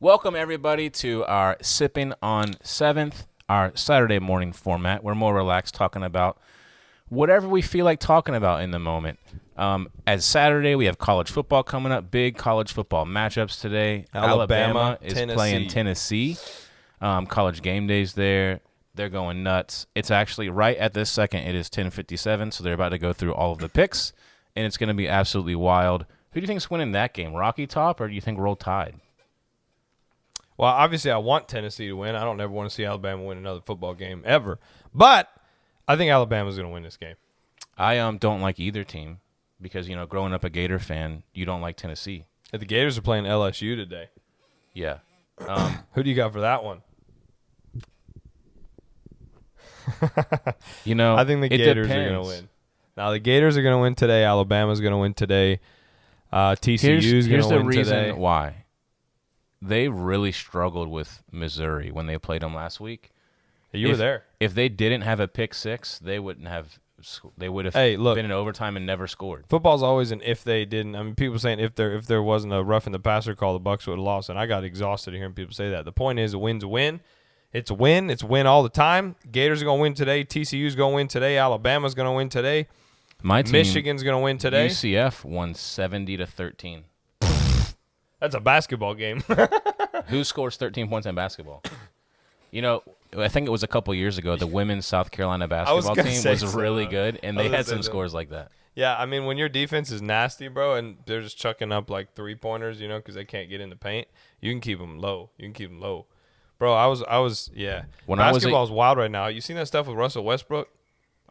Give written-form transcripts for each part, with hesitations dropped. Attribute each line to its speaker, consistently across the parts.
Speaker 1: Welcome, everybody, to our Sippin on 7th, our Saturday morning format. We're more relaxed talking about whatever we feel like talking about in the moment. As Saturday, we have college football coming up, big college football matchups today. Alabama is playing Tennessee. College game days there. They're going nuts. It's actually right at this second. It is 10:57, so they're about to go through all of the picks, and it's going to be absolutely wild. Who do you think is winning that game, Rocky Top, or do you think Roll Tide?
Speaker 2: Well, obviously, I want Tennessee to win. I don't ever want to see Alabama win another football game ever. But I think Alabama's going to win this game.
Speaker 1: I don't like either team because, growing up a Gator fan, you don't like Tennessee.
Speaker 2: The Gators are playing LSU today.
Speaker 1: Yeah.
Speaker 2: Who do you got for that one? I think the Gators are going to win. Now, the Gators are going to win today. Alabama's going to win today. TCU's going to win today.
Speaker 1: Here's the reason why. They really struggled with Missouri when they played them last week.
Speaker 2: You were there.
Speaker 1: If they didn't have a pick six, they would have been in overtime and never scored.
Speaker 2: Football's always an if they didn't. I mean, people saying if there wasn't a roughing the passer call, the Bucs would have lost. And I got exhausted hearing people say that. The point is, a win's a win. It's a win. It's a win all the time. Gators are going to win today. TCU's going to win today. Alabama's going to win today.
Speaker 1: My team,
Speaker 2: Michigan's going to win today.
Speaker 1: UCF won 70-13.
Speaker 2: That's a basketball game.
Speaker 1: Who scores 13 points in basketball? I think it was a couple years ago. The women's South Carolina basketball team was really good, and they had some scores like that.
Speaker 2: Yeah, I mean, when your defense is nasty, bro, and they're just chucking up like three-pointers, because they can't get in the paint, you can keep them low. Bro, I was yeah. Basketball's wild right now. You seen that stuff with Russell Westbrook?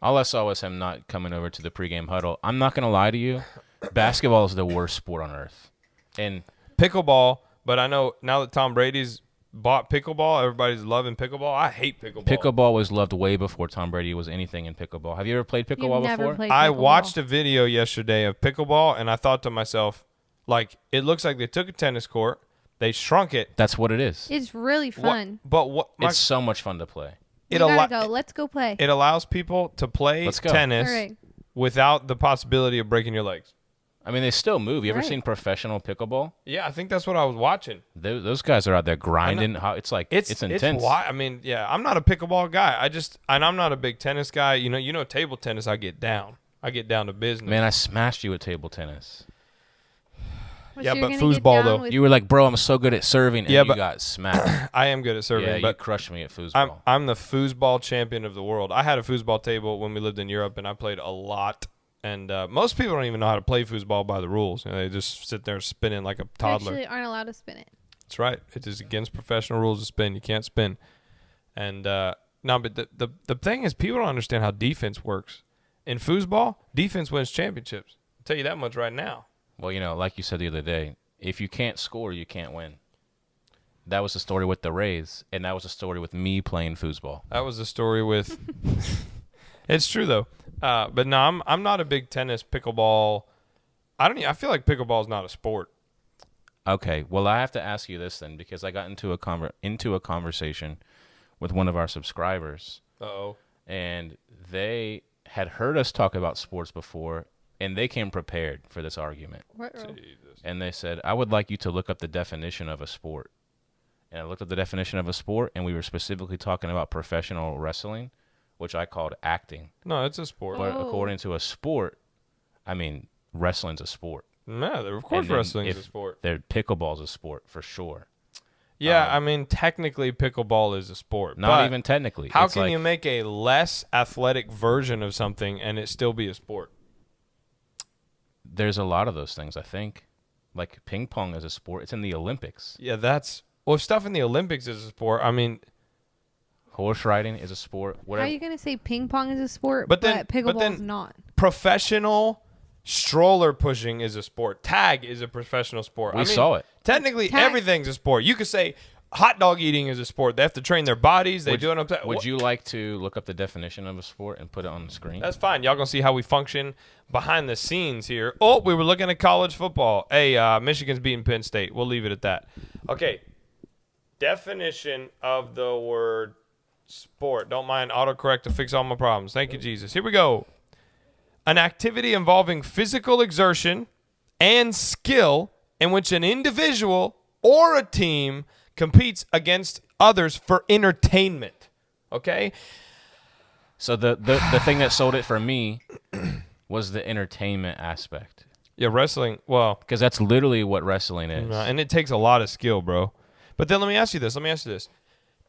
Speaker 1: All I saw was him not coming over to the pregame huddle. I'm not going to lie to you. Basketball is the worst sport on earth. And
Speaker 2: pickleball, but I know now that Tom Brady's bought pickleball, everybody's loving pickleball. I hate pickleball.
Speaker 1: Pickleball was loved way before Tom Brady was anything in pickleball. Have you ever played pickleball before?
Speaker 3: Played
Speaker 2: I
Speaker 3: pickleball.
Speaker 2: watched a video yesterday of pickleball, and I thought to myself, it looks like they took a tennis court, they shrunk it.
Speaker 1: That's what it is.
Speaker 3: It's really fun.
Speaker 1: It's so much fun to play.
Speaker 3: Let's go play.
Speaker 2: It allows people to play tennis without the possibility of breaking your legs.
Speaker 1: I mean, they still move. You ever seen professional pickleball?
Speaker 2: Yeah, I think that's what I was watching.
Speaker 1: Those guys are out there grinding. It's intense.
Speaker 2: I mean, yeah, I'm not a pickleball guy. And I'm not a big tennis guy. Table tennis, I get down. I get down to business.
Speaker 1: Man, I smashed you at table tennis.
Speaker 2: Yeah, but foosball, though.
Speaker 1: You were like, bro, I'm so good at serving, and you got smacked.
Speaker 2: I am good at serving.
Speaker 1: Yeah,
Speaker 2: but
Speaker 1: you crushed me at foosball.
Speaker 2: I'm the foosball champion of the world. I had a foosball table when we lived in Europe, and I played a lot. And most people don't even know how to play foosball by the rules. They just sit there spinning like a toddler.
Speaker 3: You actually aren't allowed to spin it.
Speaker 2: That's right. It is against professional rules to spin. You can't spin. And but the thing is, people don't understand how defense works. In foosball, defense wins championships. I'll tell you that much right now.
Speaker 1: Well, like you said the other day, if you can't score, you can't win. That was the story with the Rays, and that was the story with me playing foosball.
Speaker 2: That was the story with It's true, though. But no, I'm not a big tennis, pickleball. I feel like pickleball is not a sport.
Speaker 1: Okay, well, I have to ask you this then, because I got into a conversation with one of our subscribers.
Speaker 2: Uh-oh.
Speaker 1: And they had heard us talk about sports before, and they came prepared for this argument. And they said, I would like you to look up the definition of a sport. And I looked up the definition of a sport, and we were specifically talking about professional wrestling, which I called acting.
Speaker 2: No, it's a sport.
Speaker 1: But according to a sport, I mean, wrestling's a sport.
Speaker 2: No, of course wrestling's a sport.
Speaker 1: Pickleball's a sport for sure.
Speaker 2: Yeah, I mean, technically pickleball is a sport.
Speaker 1: Not even technically.
Speaker 2: How can you make a less athletic version of something and it still be a sport?
Speaker 1: There's a lot of those things, I think. Like ping pong is a sport. It's in the Olympics.
Speaker 2: Yeah, if stuff in the Olympics is a sport, I mean,
Speaker 1: horse riding is a sport. Whatever.
Speaker 3: How are you going to say ping pong is a sport, but pickleball is not?
Speaker 2: Professional stroller pushing is a sport. Tag is a professional sport.
Speaker 1: We saw it.
Speaker 2: Technically, everything's a sport. You could say hot dog eating is a sport. They have to train their bodies. They do it up.
Speaker 1: Would you like to look up the definition of a sport and put it on the screen?
Speaker 2: That's fine. Y'all gonna see how we function behind the scenes here. Oh, we were looking at college football. Hey, Michigan's beating Penn State. We'll leave it at that. Okay. Definition of the word sport. Don't mind autocorrect to fix all my problems. Thank you, Jesus. Here we go. An activity involving physical exertion and skill in which an individual or a team competes against others for entertainment. Okay?
Speaker 1: So the thing that sold it for me was the entertainment aspect.
Speaker 2: Yeah, wrestling, well.
Speaker 1: Because that's literally what wrestling is.
Speaker 2: And it takes a lot of skill, bro. But then let me ask you this.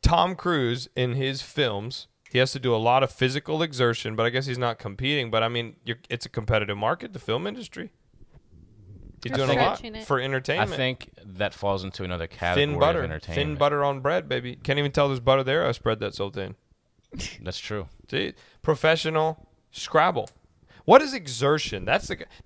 Speaker 2: Tom Cruise, in his films, he has to do a lot of physical exertion, but I guess he's not competing. But, I mean, it's a competitive market, the film industry. He's doing a lot for entertainment.
Speaker 1: I think that falls into another category of entertainment.
Speaker 2: Thin butter on bread, baby. Can't even tell there's butter there. I spread that so thin.
Speaker 1: That's true.
Speaker 2: See? Professional Scrabble. What is exertion?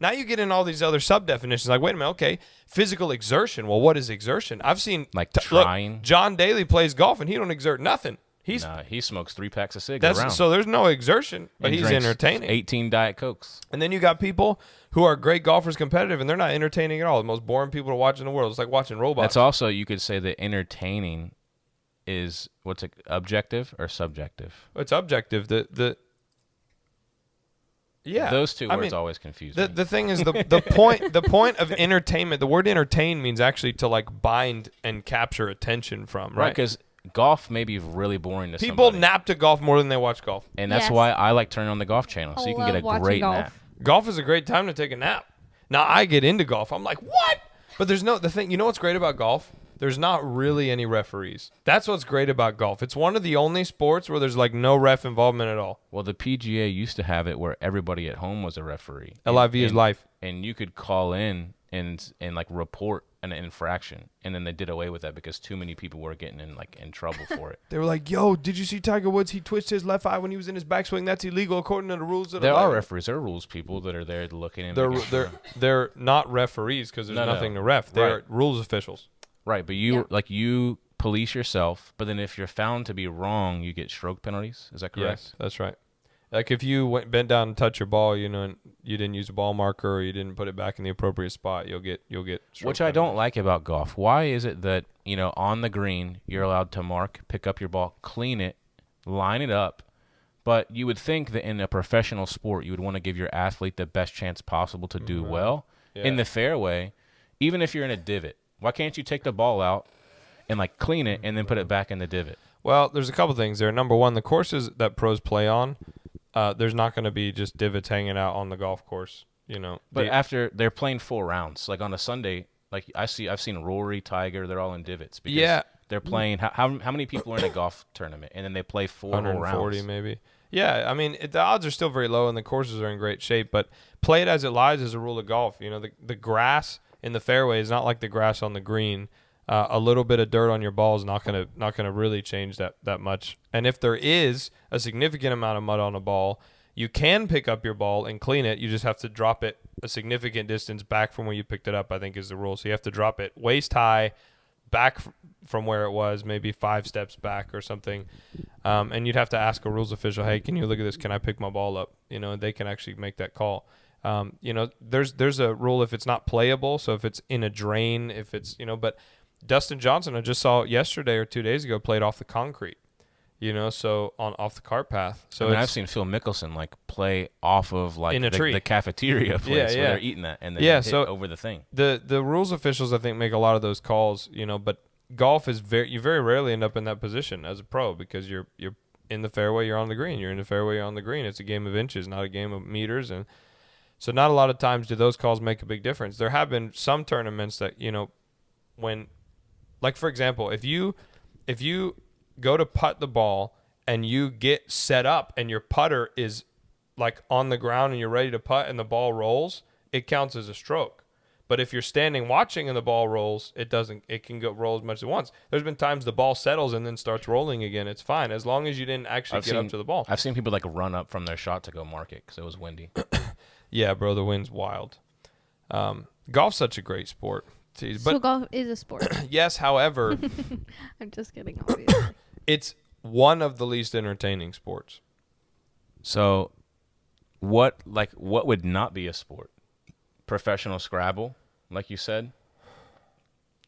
Speaker 2: Now you get in all these other sub-definitions. Like, wait a minute, okay, physical exertion. Well, what is exertion? I've seen
Speaker 1: trying.
Speaker 2: Look, John Daly plays golf, and he don't exert nothing. He
Speaker 1: smokes 3 packs of cigarettes around.
Speaker 2: So there's no exertion, but he's entertaining.
Speaker 1: 18 Diet Cokes.
Speaker 2: And then you got people who are great golfers, competitive, and they're not entertaining at all. The most boring people to watch in the world. It's like watching robots.
Speaker 1: That's also, you could say that entertaining is, objective or subjective?
Speaker 2: It's objective. Yeah,
Speaker 1: those two words always confuse me.
Speaker 2: The thing is, the point of entertainment, the word entertain means actually to like bind and capture attention from, right?
Speaker 1: Because golf may be really boring to
Speaker 2: people
Speaker 1: somebody.
Speaker 2: nap to golf more than they watch golf.
Speaker 1: And that's why I like turning on the golf channel, so you can get a great nap.
Speaker 2: Golf is a great time to take a nap. Now, I get into golf. I'm like, what? But there's the thing, you know what's great about golf? There's not really any referees. That's what's great about golf. It's one of the only sports where there's like no ref involvement at all.
Speaker 1: Well, the PGA used to have it where everybody at home was a referee.
Speaker 2: LIV is life.
Speaker 1: And you could call in and like report an infraction, and then they did away with that because too many people were getting in trouble for it.
Speaker 2: They were like, "Yo, did you see Tiger Woods? He twitched his left eye when he was in his backswing. That's illegal according to the rules."
Speaker 1: There are referees. There are rules people that are there looking in.
Speaker 2: They're not referees because there's nothing to ref. They're rules officials.
Speaker 1: Right, but you police yourself, but then if you're found to be wrong, you get stroke penalties. Is that correct?
Speaker 2: Yes, that's right. Like if you bent down and touch your ball, and you didn't use a ball marker or you didn't put it back in the appropriate spot, you'll get stroke
Speaker 1: Which I don't like about golf. Why is it that, on the green, you're allowed to mark, pick up your ball, clean it, line it up, but you would think that in a professional sport, you would want to give your athlete the best chance possible to do well in the fairway, even if you're in a divot. Why can't you take the ball out and clean it and then put it back in the divot?
Speaker 2: Well, there's a couple things there. Number one, the courses that pros play on, there's not going to be just divots hanging out on the golf course.
Speaker 1: But after they're playing 4 rounds, like on a Sunday, I've seen Rory, Tiger, they're all in divots because they're playing. How many people are in a golf tournament and then they play 4 whole rounds?
Speaker 2: 140 maybe. Yeah, I mean the odds are still very low and the courses are in great shape. But play it as it lies is a rule of golf. The grass in the fairway is not like the grass on the green. A little bit of dirt on your ball is not gonna really change that much. And if there is a significant amount of mud on a ball, you can pick up your ball and clean it. You just have to drop it a significant distance back from where you picked it up, I think is the rule. So you have to drop it waist high back from where it was, maybe 5 steps back or something. And you'd have to ask a rules official, hey, can you look at this? Can I pick my ball up? They can actually make that call. There's a rule if it's not playable. So if it's in a drain, if it's, but Dustin Johnson, I just saw yesterday or 2 days ago, played off the concrete, so off the cart path. So
Speaker 1: I've seen Phil Mickelson play off of
Speaker 2: in a tree.
Speaker 1: The cafeteria place where they're eating that and then hit over the thing.
Speaker 2: The rules officials I think make a lot of those calls, but golf is you very rarely end up in that position as a pro because you're in the fairway, you're on the green. You're in the fairway, you're on the green. It's a game of inches, not a game of meters, and so not a lot of times do those calls make a big difference. There have been some tournaments that when. Like, for example, if you go to putt the ball and you get set up and your putter is, on the ground and you're ready to putt and the ball rolls, it counts as a stroke. But if you're standing watching and the ball rolls, it doesn't. It can roll as much as it wants. There's been times the ball settles and then starts rolling again. It's fine as long as you didn't actually get up to the ball.
Speaker 1: I've seen people, run up from their shot to go mark it because it was windy.
Speaker 2: Yeah, bro, the wind's wild. Golf's such a great sport.
Speaker 3: So golf is a sport.
Speaker 2: Yes, however,
Speaker 3: I'm just kidding. Obviously,
Speaker 2: it's one of the least entertaining sports.
Speaker 1: So, what would not be a sport? Professional Scrabble, like you said.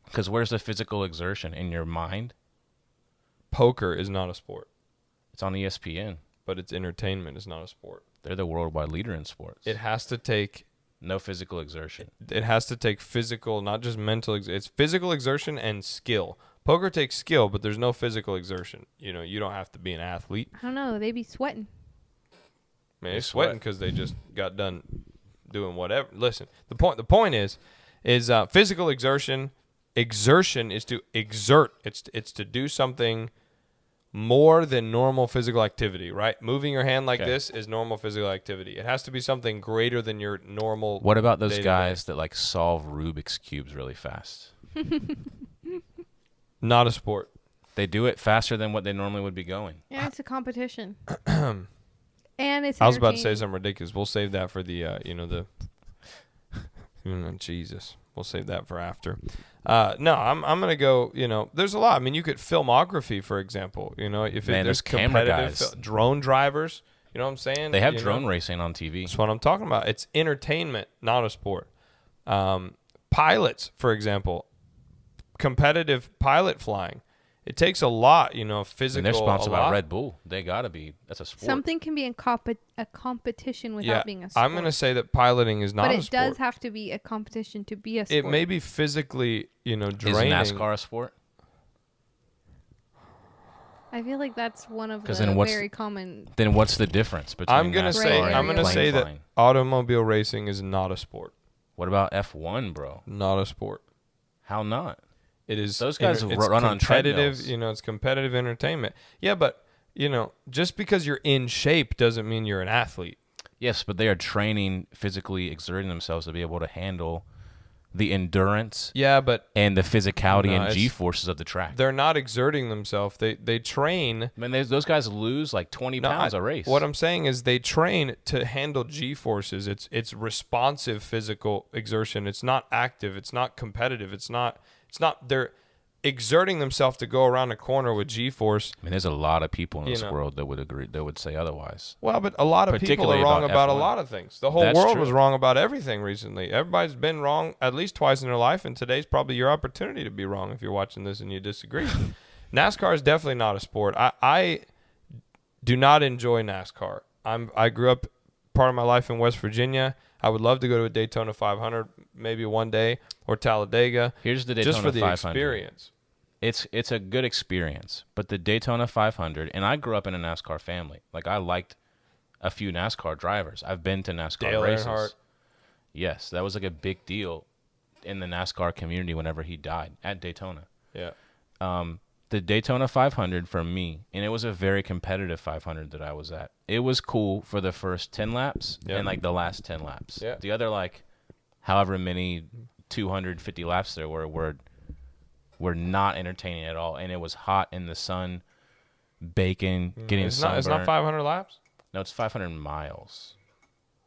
Speaker 1: Because where's the physical exertion in your mind?
Speaker 2: Poker is not a sport.
Speaker 1: It's on ESPN,
Speaker 2: but it's entertainment. It's not a sport.
Speaker 1: They're the worldwide leader in sports.
Speaker 2: It has to take.
Speaker 1: No physical exertion.
Speaker 2: It has to take physical, not just mental. It's physical exertion and skill. Poker takes skill, but there's no physical exertion. You know, you don't have to be an athlete.
Speaker 3: I don't know. They be sweating.
Speaker 2: Man, they're sweating because they just got done doing whatever. Listen, the point is physical exertion. Exertion is to exert. It's to do something more than normal physical activity, right? Moving your hand like this is normal physical activity. It has to be something greater than your normal.
Speaker 1: What about those
Speaker 2: day-to-day.
Speaker 1: guys that like solve Rubik's cubes really fast?
Speaker 2: Not a sport.
Speaker 1: They do it faster than what they normally would be going.
Speaker 3: Yeah, it's a competition. And it's.
Speaker 2: I was about to say
Speaker 3: entertaining.
Speaker 2: something ridiculous. We'll save that for the Jesus. We'll save that for after. No, I'm gonna go. You know, there's a lot. I mean, you could filmography, for example. You know, if
Speaker 1: Man,
Speaker 2: there's
Speaker 1: there's camera
Speaker 2: competitive
Speaker 1: guys.
Speaker 2: drone drivers. You know what I'm saying?
Speaker 1: They have
Speaker 2: You
Speaker 1: drone
Speaker 2: know?
Speaker 1: racing on TV.
Speaker 2: That's what I'm talking about. It's entertainment, not a sport. Pilots, for example, competitive pilot flying. It takes a lot, you know, physical.
Speaker 1: And they're sponsored
Speaker 2: a
Speaker 1: by
Speaker 2: lot.
Speaker 1: Red Bull. They gotta be. That's a sport.
Speaker 3: Something can be a competition without being a sport.
Speaker 2: I'm going to say that piloting is not
Speaker 3: but
Speaker 2: a
Speaker 3: it
Speaker 2: sport.
Speaker 3: does have to be a competition to be a sport.
Speaker 2: It may be physically, you know,
Speaker 1: Is
Speaker 2: draining.
Speaker 1: NASCAR a sport?
Speaker 3: I feel like that's one of
Speaker 1: 'Cause
Speaker 3: the
Speaker 1: then what's-
Speaker 3: very common.
Speaker 1: Then what's the difference between
Speaker 2: I'm gonna
Speaker 1: NASCAR
Speaker 2: say
Speaker 3: Gray
Speaker 2: I'm
Speaker 1: and
Speaker 2: gonna
Speaker 3: area.
Speaker 2: say
Speaker 1: plane
Speaker 2: that
Speaker 1: flying?
Speaker 2: automobile racing is not a sport.
Speaker 1: What about F1, bro?
Speaker 2: Not a sport.
Speaker 1: How not?
Speaker 2: It is.
Speaker 1: Those guys
Speaker 2: it's
Speaker 1: run on
Speaker 2: competitive.
Speaker 1: treadmills.
Speaker 2: You know, it's competitive entertainment. Yeah, but you know, just because you're in shape doesn't mean you're an athlete.
Speaker 1: Yes, but they are training, physically exerting themselves to be able to handle the endurance
Speaker 2: Yeah, but
Speaker 1: and the physicality
Speaker 2: No,
Speaker 1: and
Speaker 2: it's-
Speaker 1: G-forces of the track.
Speaker 2: they're not exerting themselves. They train.
Speaker 1: I mean, those guys lose like 20
Speaker 2: No,
Speaker 1: pounds a race.
Speaker 2: What I'm saying is they train to handle G forces. It's responsive physical exertion. It's not active. It's not competitive. It's not. They're exerting themselves to go around a corner with G force.
Speaker 1: I mean, there's a lot of people in
Speaker 2: You
Speaker 1: this
Speaker 2: know.
Speaker 1: world that would agree, that would say otherwise.
Speaker 2: Well, but a lot of people are
Speaker 1: Particularly
Speaker 2: wrong
Speaker 1: about
Speaker 2: about a
Speaker 1: F1.
Speaker 2: lot of things. The whole
Speaker 1: That's
Speaker 2: world
Speaker 1: true.
Speaker 2: was wrong about everything recently. Everybody's been wrong at least twice in their life, and today's probably your opportunity to be wrong if you're watching this and you disagree. NASCAR is definitely not a sport. I do not enjoy NASCAR. I grew up part of my life in West Virginia. I would love to go to a Daytona 500 maybe one day or Talladega
Speaker 1: Here's the Daytona
Speaker 2: just for the
Speaker 1: 500.
Speaker 2: experience.
Speaker 1: It's a good experience, but the Daytona 500, and I grew up in a NASCAR family. Like, I liked a few NASCAR drivers. I've been to NASCAR
Speaker 2: Dale
Speaker 1: races.
Speaker 2: Earnhardt.
Speaker 1: Yes, that was like a big deal in the NASCAR community whenever he died at Daytona.
Speaker 2: Yeah.
Speaker 1: The Daytona 500 for me, and it was a very competitive 500 that I was at. It was cool for the first 10 laps
Speaker 2: Yeah.
Speaker 1: and like the last 10 laps.
Speaker 2: Yeah.
Speaker 1: The other like however many 250 laps there were not entertaining at all, and it was hot in the sun, baking, getting
Speaker 2: It's
Speaker 1: sunburned.
Speaker 2: not 500 laps.
Speaker 1: No, it's 500 miles.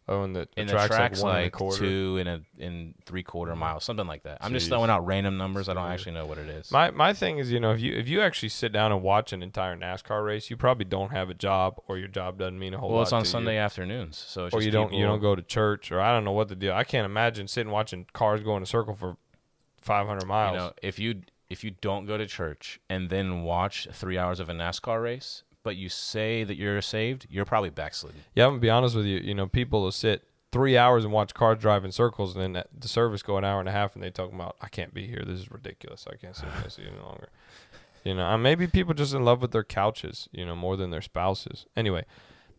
Speaker 2: Oh, and the
Speaker 1: And the
Speaker 2: track's
Speaker 1: track's
Speaker 2: like
Speaker 1: like
Speaker 2: 1 1/4.
Speaker 1: 2 and 3/4 miles, something like that. I'm just
Speaker 2: Jeez.
Speaker 1: throwing out random numbers. I don't actually know what it is.
Speaker 2: My thing is, you know, if you actually sit down and watch an entire NASCAR race, you probably don't have a job, or your job doesn't mean a whole lot.
Speaker 1: Well, it's on
Speaker 2: to
Speaker 1: Sunday
Speaker 2: you.
Speaker 1: afternoons, so it's
Speaker 2: Or
Speaker 1: just
Speaker 2: you don't
Speaker 1: people-
Speaker 2: go to church, or I don't know what the deal. I can't imagine sitting watching cars go in a circle for 500 miles.
Speaker 1: You know, if you don't go to church and then watch 3 hours of a NASCAR race, but you say that you're saved, you're probably backslidden.
Speaker 2: Yeah, I'm gonna be honest with you. You know, people will sit 3 hours and watch cars drive in circles, and then at the service go an hour and a half, and they talk about, I can't be here. This is ridiculous. I can't sit in this any longer. You know, and maybe people just in love with their couches, you know, more than their spouses. Anyway,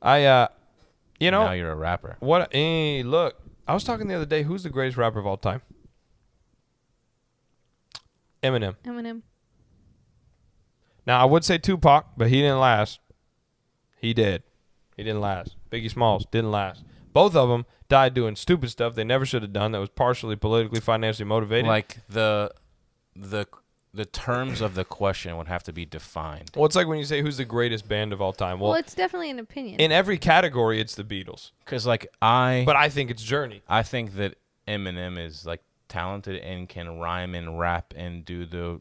Speaker 2: you know,
Speaker 1: Now you're a rapper.
Speaker 2: what? Hey, look, I was talking the other day. Who's the greatest rapper of all time? Eminem.
Speaker 3: Eminem.
Speaker 2: Now, I would say Tupac, but he didn't last. He did. He didn't last. Biggie Smalls didn't last. Both of them died doing stupid stuff they never should have done that was partially politically, financially motivated.
Speaker 1: Like the terms of the question would have to be defined.
Speaker 2: Well, it's like when you say who's the greatest band of all time.
Speaker 3: Well,
Speaker 2: Well,
Speaker 3: it's definitely an opinion.
Speaker 2: in every category, it's the Beatles.
Speaker 1: Because like I
Speaker 2: But I think it's Journey.
Speaker 1: think that Eminem is like talented and can rhyme and rap and do the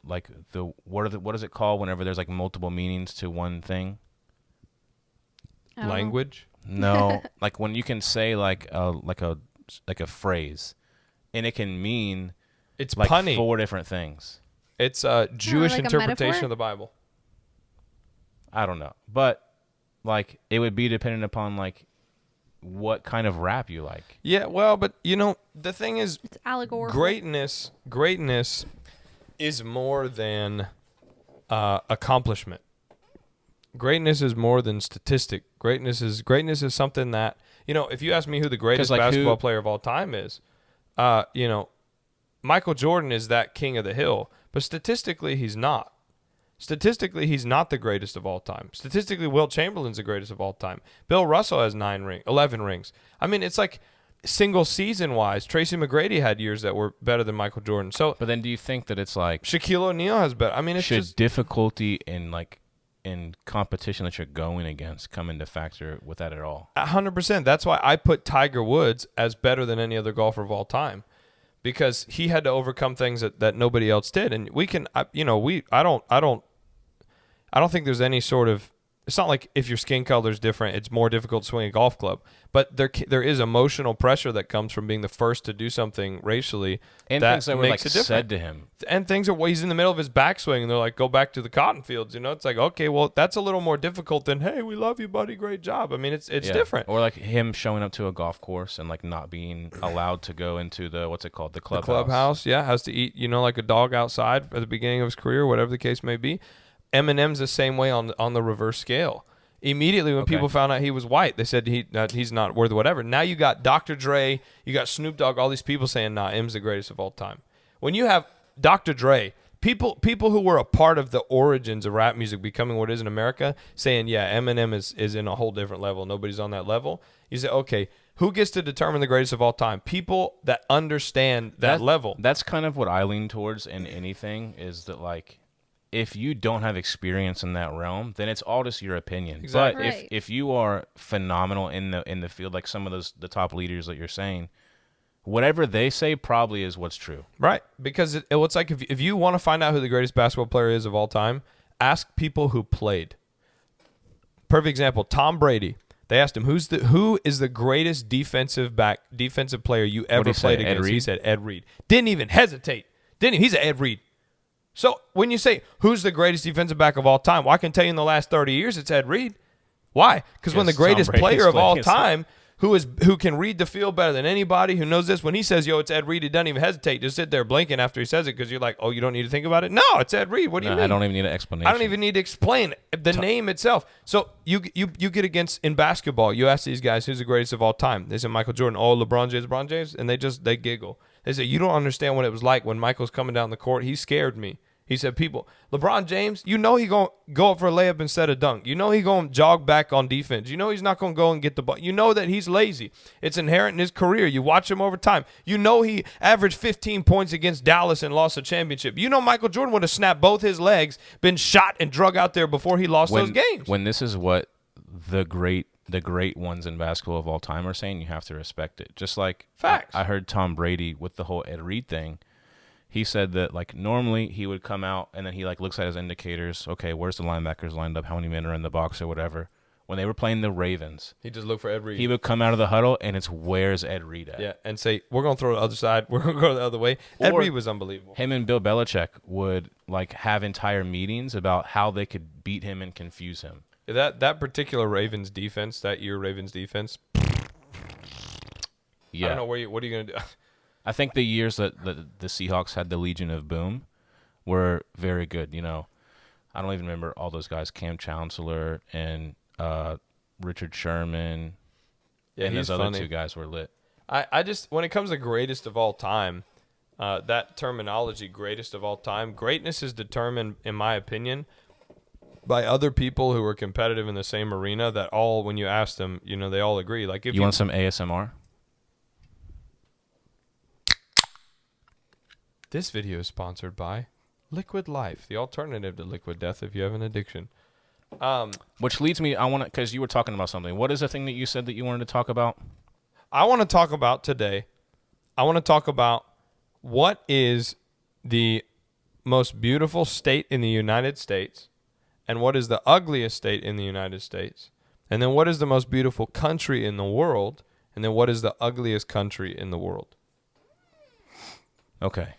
Speaker 1: what is it called whenever there's like multiple meanings to one thing?
Speaker 3: I don't know.
Speaker 2: Language.
Speaker 1: No, like when you can say like a phrase, and it can mean
Speaker 2: It's
Speaker 1: like
Speaker 2: punny.
Speaker 1: 4 different things.
Speaker 2: It's a Jewish
Speaker 3: like a
Speaker 2: interpretation
Speaker 3: metaphor?
Speaker 2: of the Bible.
Speaker 1: I don't know, but like it would be dependent upon like what kind of rap you like.
Speaker 2: Yeah, well, but you know, the thing is,
Speaker 3: It's allegorical.
Speaker 2: greatness is more than accomplishment. Greatness is more than statistic. Greatness is something that, if you ask me who the greatest basketball player of all time is, Michael Jordan is that king of the hill, but statistically he's not. Statistically, he's not the greatest of all time. Statistically, Wilt Chamberlain's the greatest of all time. Bill Russell has 11 rings. I mean, it's like single season-wise, Tracy McGrady had years that were better than Michael Jordan. So,
Speaker 1: but then do you think that it's like
Speaker 2: Shaquille O'Neal has better? I mean, it's just
Speaker 1: difficulty in competition that you're going against come into factor with that at all?
Speaker 2: 100%. That's why I put Tiger Woods as better than any other golfer of all time, because he had to overcome things that nobody else did. And we can, I don't think there's any sort of. It's not like if your skin color is different, it's more difficult to swing a golf club. But there is emotional pressure that comes from being the first to do something racially.
Speaker 1: And
Speaker 2: that
Speaker 1: things that were
Speaker 2: makes it
Speaker 1: said to him.
Speaker 2: And things are, he's in the middle of his backswing, and they're like, go back to the cotton fields. It's like, okay, well, that's a little more difficult than, hey, we love you, buddy, great job. I mean, it's different.
Speaker 1: Or like him showing up to a golf course and like not being allowed to go into the, what's it called, the clubhouse.
Speaker 2: The clubhouse, yeah, has to eat, like a dog outside at the beginning of his career, whatever the case may be. Eminem's the same way on the reverse scale. Immediately when people found out he was white, they said he's not worth whatever. Now you got Dr. Dre, you got Snoop Dogg, all these people saying, nah, M's the greatest of all time. When you have Dr. Dre, people who were a part of the origins of rap music becoming what it is in America, saying, yeah, Eminem is in a whole different level. Nobody's on that level. You say, okay, who gets to determine the greatest of all time? People that understand that level.
Speaker 1: That's kind of what I lean towards in anything, is that like, if you don't have experience in that realm, then it's all just your opinion.
Speaker 2: Exactly.
Speaker 1: But if you are phenomenal in the field, like some of the top leaders that you're saying, whatever they say probably is what's true.
Speaker 2: Right. Because it's like if you want to find out who the greatest basketball player is of all time, ask people who played. Perfect example, Tom Brady. They asked him, who is the greatest defensive player you ever played against? He said Ed Reed. Didn't even hesitate. He's an Ed Reed. So when you say who's the greatest defensive back of all time, well, I can tell you in the last 30 years it's Ed Reed. Why? Because when the greatest player of all time, who can read the field better than anybody, who knows this, when he says, yo, it's Ed Reed, he doesn't even hesitate. Just sit there blinking after he says it because you're like, oh, you don't need to think about it? No, it's Ed Reed. What do you mean?
Speaker 1: I don't even need an explanation.
Speaker 2: I don't even need to explain the name itself. So you get against, in basketball, you ask these guys, who's the greatest of all time? They say Michael Jordan. Oh, LeBron James. And they giggle. They say, you don't understand what it was like when Michael's coming down the court. He scared me. He said, LeBron James, he going to go up for a layup instead of dunk. He going to jog back on defense. He's not going to go and get the ball. That he's lazy. It's inherent in his career. You watch him over time. He averaged 15 points against Dallas and lost a championship. Michael Jordan would have snapped both his legs, been shot and drug out there before he lost those games.
Speaker 1: When this is what the great ones in basketball of all time are saying, you have to respect it. Just like
Speaker 2: facts.
Speaker 1: I heard Tom Brady with the whole Ed Reed thing. He said that like normally he would come out and then he like looks at his indicators. Okay, where's the linebackers lined up? How many men are in the box or whatever? When they were playing the Ravens,
Speaker 2: he just looked for Ed Reed.
Speaker 1: He would come out of the huddle and it's where's Ed Reed at?
Speaker 2: Yeah, and say we're gonna throw the other side. We're gonna go the other way. Ed Reed was unbelievable.
Speaker 1: Him and Bill Belichick would like have entire meetings about how they could beat him and confuse him.
Speaker 2: That particular Ravens defense, that year Ravens defense.
Speaker 1: Yeah.
Speaker 2: I don't know what are you gonna do.
Speaker 1: I think the years that the Seahawks had the Legion of Boom were very good. I don't even remember all those guys, Cam Chancellor and Richard Sherman.
Speaker 2: Yeah,
Speaker 1: and
Speaker 2: those
Speaker 1: other two guys were lit.
Speaker 2: I just, when it comes to greatest of all time, that terminology, greatest of all time, greatness is determined, in my opinion, by other people who are competitive in the same arena that all, when you ask them, they all agree. Like if
Speaker 1: you want some ASMR?
Speaker 2: This video is sponsored by Liquid Life, the alternative to liquid death if you have an addiction.
Speaker 1: Which leads me, because you were talking about something. What is the thing that you said that you wanted to talk about?
Speaker 2: I want to talk about today. I want to talk about what is the most beautiful state in the United States and what is the ugliest state in the United States. And then what is the most beautiful country in the world, and then what is the ugliest country in the world.
Speaker 1: Okay.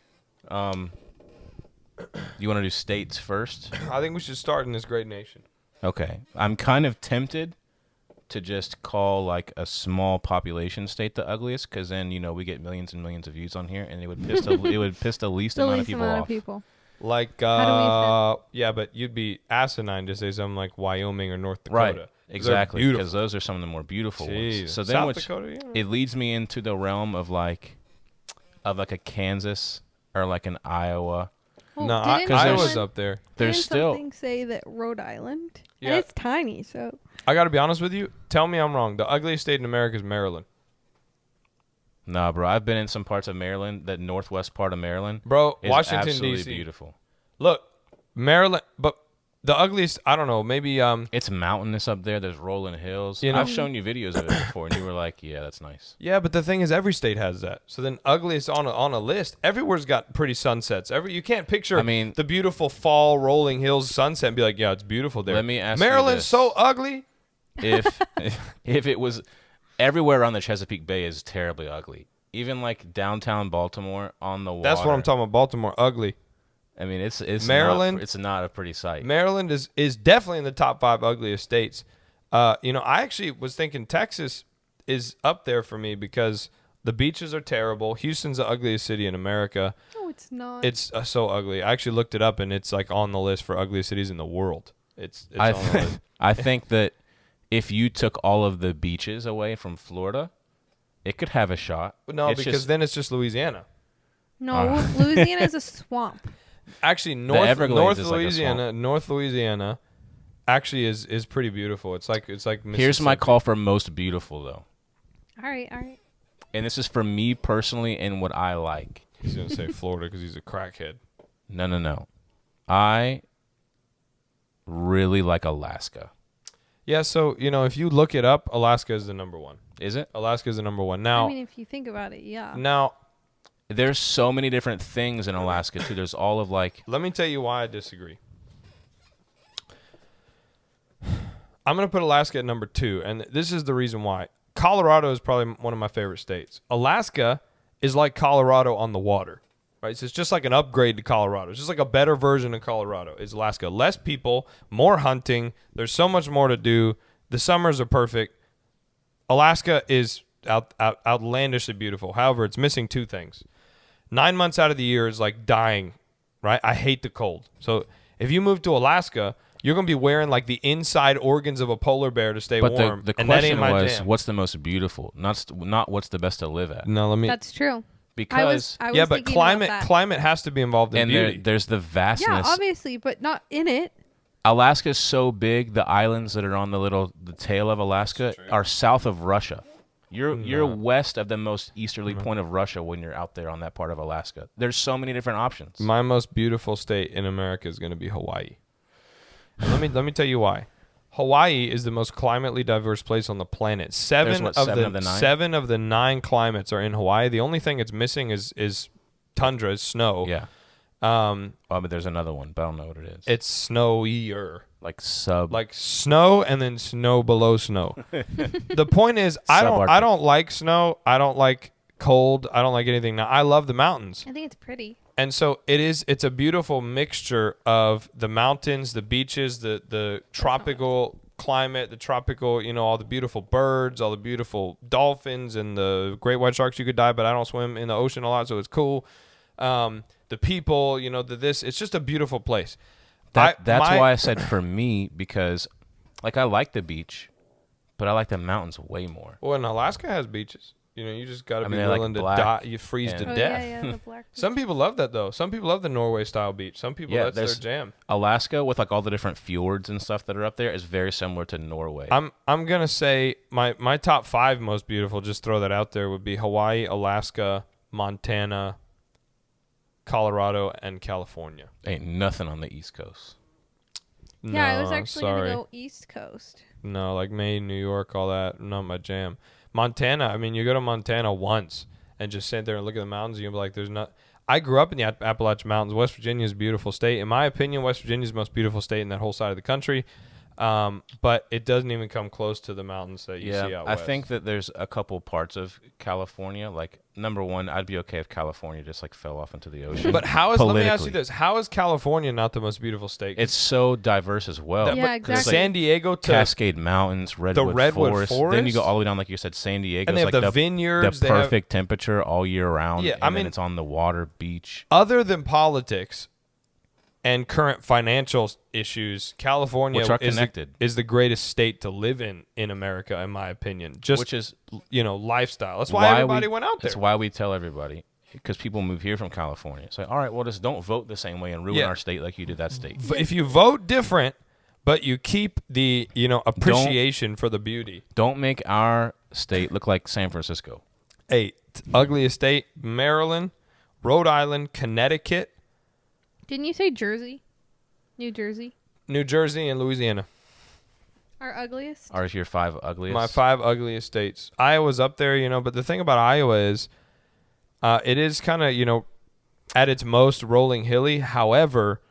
Speaker 1: You want to do states first?
Speaker 2: I think we should start in this great nation.
Speaker 1: Okay. I'm kind of tempted to just call like a small population state the ugliest, because then we get millions and millions of views on here, and it would piss the least amount of people off.
Speaker 2: Like,
Speaker 3: How
Speaker 2: yeah, but you'd be asinine to say something like Wyoming or North Dakota.
Speaker 1: Right. Exactly. Because those are some of the more beautiful
Speaker 2: Jeez.
Speaker 1: ones. So then
Speaker 2: South Dakota, yeah.
Speaker 1: it leads me into the realm of like a Kansas or like an Iowa.
Speaker 3: Oh,
Speaker 2: No,
Speaker 3: didn't
Speaker 2: Iowa's
Speaker 3: someone-
Speaker 2: up there.
Speaker 1: There's
Speaker 3: didn't
Speaker 1: still
Speaker 3: something say that Rhode Island?
Speaker 2: Yeah.
Speaker 3: And it's tiny, so.
Speaker 2: I got to be honest with you. Tell me I'm wrong. The ugliest state in America is Maryland.
Speaker 1: Nah, bro. I've been in some parts of Maryland, that northwest part of Maryland.
Speaker 2: Bro,
Speaker 1: is
Speaker 2: Washington,
Speaker 1: absolutely
Speaker 2: D.C.
Speaker 1: beautiful.
Speaker 2: Look, Maryland, but the ugliest, I don't know, maybe
Speaker 1: It's mountainous up there. There's rolling hills.
Speaker 2: You know-
Speaker 1: I've shown you videos of it before, and you were like, "Yeah, that's nice."
Speaker 2: yeah, but the thing is every state has that. So then ugliest on a list, everywhere's got pretty sunsets. You can't picture
Speaker 1: I mean-
Speaker 2: the beautiful fall rolling hills sunset and be like, "Yeah, it's beautiful there."
Speaker 1: Let me ask you
Speaker 2: Maryland's
Speaker 1: this.
Speaker 2: so ugly.
Speaker 1: If if it was everywhere on the Chesapeake Bay is terribly ugly. Even like downtown Baltimore on the water.
Speaker 2: That's what I'm talking about. Baltimore ugly.
Speaker 1: I mean, it's
Speaker 2: Maryland-
Speaker 1: It's not a pretty sight.
Speaker 2: Maryland is definitely in the top 5 ugliest states. I actually was thinking Texas is up there for me because the beaches are terrible. Houston's the ugliest city in America.
Speaker 3: No, it's not.
Speaker 2: It's so ugly. I actually looked it up, and it's like on the list for ugliest cities in the world. It's
Speaker 1: I
Speaker 2: on the list.
Speaker 1: I think that if you took all of the beaches away from Florida, it could have a shot.
Speaker 2: No,
Speaker 1: It's
Speaker 2: because
Speaker 1: just-
Speaker 2: then it's just Louisiana.
Speaker 3: no, Louisiana is a swamp.
Speaker 2: Actually, North
Speaker 1: Everglades is like a
Speaker 2: Louisiana, North Louisiana, actually is pretty beautiful. It's like
Speaker 1: here's my
Speaker 2: Mississippi.
Speaker 1: call for most beautiful though,
Speaker 3: All right.
Speaker 1: and this is for me personally and what I like.
Speaker 2: He's gonna say Florida because he's a crackhead.
Speaker 1: No. I really like Alaska.
Speaker 2: Yeah, so if you look it up, Alaska is the number one.
Speaker 1: Is it?
Speaker 2: Alaska is the number one. Now,
Speaker 3: I mean, if you think about it, yeah.
Speaker 2: now
Speaker 1: There's so many different things in Alaska too. There's all of like
Speaker 2: let me tell you why I disagree. I'm going to put Alaska at number 2, and this is the reason why. Colorado is probably one of my favorite states. Alaska is like Colorado on the water, right? So it's just like an upgrade to Colorado. It's just like a better version of Colorado is Alaska. Less people, more hunting. There's so much more to do. The summers are perfect. Alaska is outlandishly beautiful. However, it's missing 2 things. 9 months out of the year is like dying, right? I hate the cold. So if you move to Alaska, you're going to be wearing like the inside organs of a polar bear to stay
Speaker 1: But
Speaker 2: warm.
Speaker 1: the
Speaker 2: and that
Speaker 1: question
Speaker 2: ain't my
Speaker 1: was,
Speaker 2: jam.
Speaker 1: what's the most beautiful? Not what's the best to live at.
Speaker 2: No, let me.
Speaker 3: That's true.
Speaker 1: Because
Speaker 3: I was
Speaker 2: Yeah, but
Speaker 3: thinking about that.
Speaker 2: climate has to be involved in
Speaker 1: and
Speaker 2: beauty.
Speaker 1: there's the vastness.
Speaker 3: Yeah, obviously, but not in it.
Speaker 1: Alaska's so big. The islands that are on the tail of Alaska are south of Russia. You're west of the most easterly point of Russia when you're out there on that part of Alaska. There's so many different options.
Speaker 2: My most beautiful state in America is going to be Hawaii. And let me tell you why. Hawaii is the most climately diverse place on the planet. Seven of the 9 climates are in Hawaii. The only thing it's missing is tundra, is snow.
Speaker 1: Yeah. But there's another one, but I don't know what it is.
Speaker 2: It's snowier.
Speaker 1: like
Speaker 2: snow and then snow below snow. The point is, I don't like snow. I don't like cold. I don't like anything. Now, I love the mountains.
Speaker 3: I think it's pretty.
Speaker 2: And so it's a beautiful mixture of the mountains, the beaches, the tropical climate, the tropical, all the beautiful birds, all the beautiful dolphins and the great white sharks you could dive, but I don't swim in the ocean a lot, so it's cool. The people, it's just a beautiful place.
Speaker 1: That's why I said for me, because like I like the beach, but I like the mountains way more.
Speaker 2: Well, and Alaska has beaches. You just got to be
Speaker 1: they're
Speaker 2: willing
Speaker 1: like
Speaker 2: to die. You freeze to
Speaker 3: Oh,
Speaker 2: death.
Speaker 3: yeah, the black.
Speaker 2: Some people love that, though. Some people love the Norway-style beach. Some people, that's their jam.
Speaker 1: Alaska, with like all the different fjords and stuff that are up there, is very similar to Norway.
Speaker 2: I'm going to say my top 5 most beautiful, just throw that out there, would be Hawaii, Alaska, Montana, Colorado, and California.
Speaker 1: Ain't nothing on the East Coast.
Speaker 3: Yeah, I was
Speaker 2: No,
Speaker 3: actually
Speaker 2: sorry.
Speaker 3: going to go East Coast.
Speaker 2: No, like Maine, New York, all that, not my jam. Montana, you go to Montana once and just sit there and look at the mountains, and you'll be like, there's not. I grew up in the Appalachian Mountains. West Virginia is a beautiful state. In my opinion, West Virginia is the most beautiful state in that whole side of the country. But it doesn't even come close to the mountains that you see out west.
Speaker 1: I think that there's a couple parts of California. Like, number one, I'd be okay if California just like fell off into the ocean.
Speaker 2: But let me ask you this: how is California not the most beautiful state?
Speaker 1: It's so diverse as well.
Speaker 3: Yeah, exactly.
Speaker 2: San Diego to
Speaker 1: Cascade Mountains, Redwood Forest. Then you go all the way down, like you said, San Diego.
Speaker 2: and they have
Speaker 1: like
Speaker 2: the vineyards.
Speaker 1: The perfect temperature all year round.
Speaker 2: Yeah,
Speaker 1: and then it's on the water, beach.
Speaker 2: Other than politics, and current financial issues, California
Speaker 1: which are connected.
Speaker 2: is the greatest state to live in America, in my opinion. Which is, lifestyle. That's why everybody went out there.
Speaker 1: That's why we tell everybody, because people move here from California. It's like, all right, well, just don't vote the same way and ruin our state like you did that state.
Speaker 2: If you vote different, but you keep the appreciation for the beauty.
Speaker 1: Don't make our state look like San Francisco.
Speaker 2: Hey, ugliest state, Maryland, Rhode Island, Connecticut.
Speaker 3: Didn't you say Jersey? New Jersey?
Speaker 2: New Jersey and Louisiana.
Speaker 3: Our ugliest?
Speaker 1: Ours your 5 ugliest?
Speaker 2: My 5 ugliest states. Iowa's up there, but the thing about Iowa is it is kind of, at its most rolling hilly. However,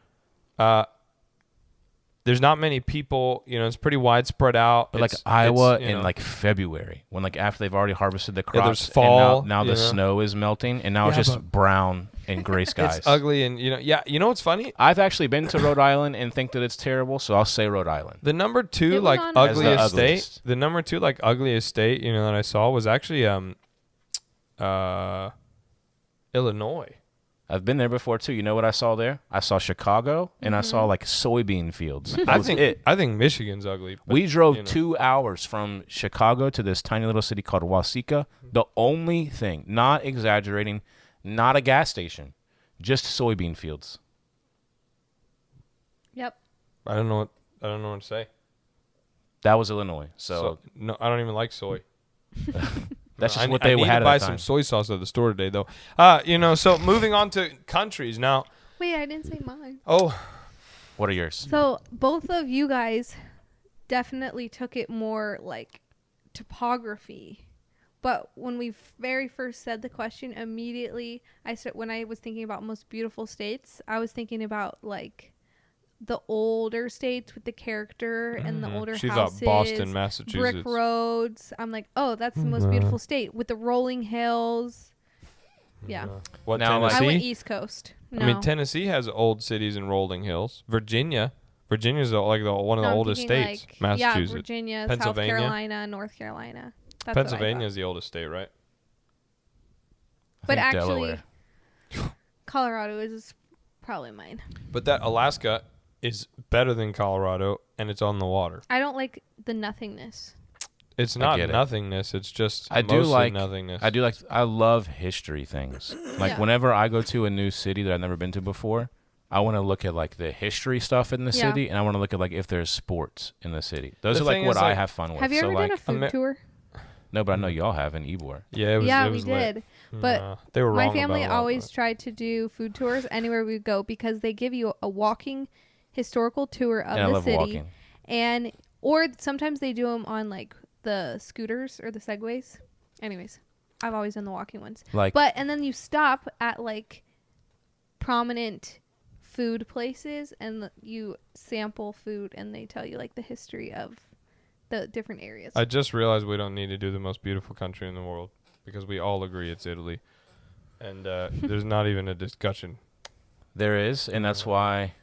Speaker 2: there's not many people, it's pretty widespread out.
Speaker 1: But Iowa in February, when after they've already harvested the crops,
Speaker 2: there's fall,
Speaker 1: and now the snow is melting, and now it's just brown and gray skies.
Speaker 2: It's ugly, and you know what's funny?
Speaker 1: I've actually been to Rhode Island and think that it's terrible, so I'll say Rhode Island.
Speaker 2: The number 2 ugliest state, the number 2 ugliest state, that I saw was actually Illinois.
Speaker 1: I've been there before too. You know what I saw there? I saw Chicago, and I saw soybean fields.
Speaker 2: I think Michigan's ugly.
Speaker 1: We drove 2 hours from Chicago to this tiny little city called Waseca. The only thing, not exaggerating, not a gas station, just soybean fields.
Speaker 3: Yep.
Speaker 2: I don't know what to say.
Speaker 1: That was Illinois. So
Speaker 2: no, I don't even like soy.
Speaker 1: That's just what they had at the time. I need to
Speaker 2: buy some soy sauce at the store today, though. So moving on to countries now.
Speaker 3: Wait, I didn't say mine.
Speaker 2: Oh.
Speaker 1: What are yours?
Speaker 3: So both of you guys definitely took it more like topography. But when we very first said the question, immediately, when I was thinking about most beautiful states, I was thinking about the older states with the character and the older
Speaker 2: she
Speaker 3: houses.
Speaker 2: She thought Boston, Massachusetts.
Speaker 3: Brick roads. I'm like, oh, that's the most beautiful state with the rolling hills. Yeah.
Speaker 2: What, Tennessee?
Speaker 3: I went East Coast. No.
Speaker 2: I mean, Tennessee has old cities and rolling hills. Virginia's one of the oldest states. Massachusetts.
Speaker 3: Yeah, Virginia,
Speaker 2: Pennsylvania.
Speaker 3: South Carolina, North Carolina. That's
Speaker 2: Pennsylvania is the oldest state, right?
Speaker 3: But actually,
Speaker 1: Delaware.
Speaker 3: Colorado is probably mine.
Speaker 2: But that Alaska is better than Colorado, and it's on the water.
Speaker 3: I don't like the nothingness.
Speaker 2: It's not nothingness. It's just mostly nothingness.
Speaker 1: I love history things. Whenever I go to a new city that I've never been to before, I want to look at the history stuff in the city, and I want to look at if there's sports in the city. Those are what I have fun with.
Speaker 3: Have you ever done a food tour?
Speaker 1: No, but I know y'all have in Ybor.
Speaker 2: Yeah,
Speaker 3: we did. But
Speaker 2: they were
Speaker 3: my family always tried to do food tours anywhere we go because they give you a walking historical tour of the city.
Speaker 1: Walking.
Speaker 3: Or sometimes they do them on the scooters or the Segways. Anyways, I've always done the walking ones. And then you stop at prominent food places and you sample food and they tell you the history of the different areas.
Speaker 2: I just realized we don't need to do the most beautiful country in the world because we all agree it's Italy. And there's not even a discussion. There
Speaker 1: is, and that's why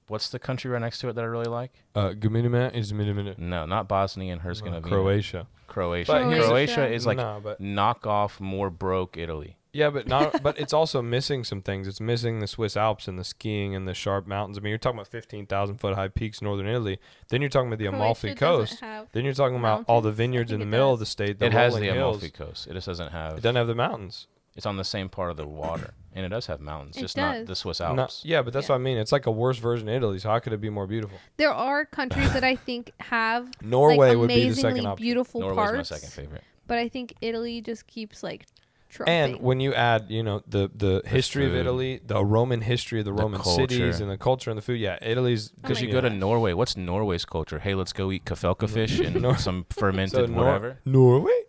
Speaker 1: what's the country right next to it that I really like?
Speaker 2: No,
Speaker 1: not Bosnia and Herzegovina.
Speaker 2: Croatia.
Speaker 1: Croatia is knockoff, more broke Italy.
Speaker 2: Yeah, but it's also missing some things. It's missing the Swiss Alps and the skiing and the sharp mountains. I mean, you're talking about 15,000 foot high peaks in northern Italy. Then you're talking about the Amalfi Coast. Then you're talking about all the vineyards in the middle of the state.
Speaker 1: It has the Amalfi Coast. It just doesn't have.
Speaker 2: It doesn't have the mountains.
Speaker 1: It's on the same part of the water, and it does have mountains, just not the Swiss Alps.
Speaker 2: But that's what I mean. It's like a worse version of Italy. So how could it be more beautiful?
Speaker 3: There are countries that I think have
Speaker 2: Norway would be the second option.
Speaker 3: Beautiful
Speaker 1: Norway's
Speaker 3: parts.
Speaker 1: my second favorite.
Speaker 3: But I think Italy just keeps trumping.
Speaker 2: And when you add, the history of Italy, the Roman history of the Roman cities, and the culture and the food, Italy's
Speaker 1: because you go to Norway. What's Norway's culture? Hey, let's go eat kafelka fish and some fermented whatever.
Speaker 2: Norway.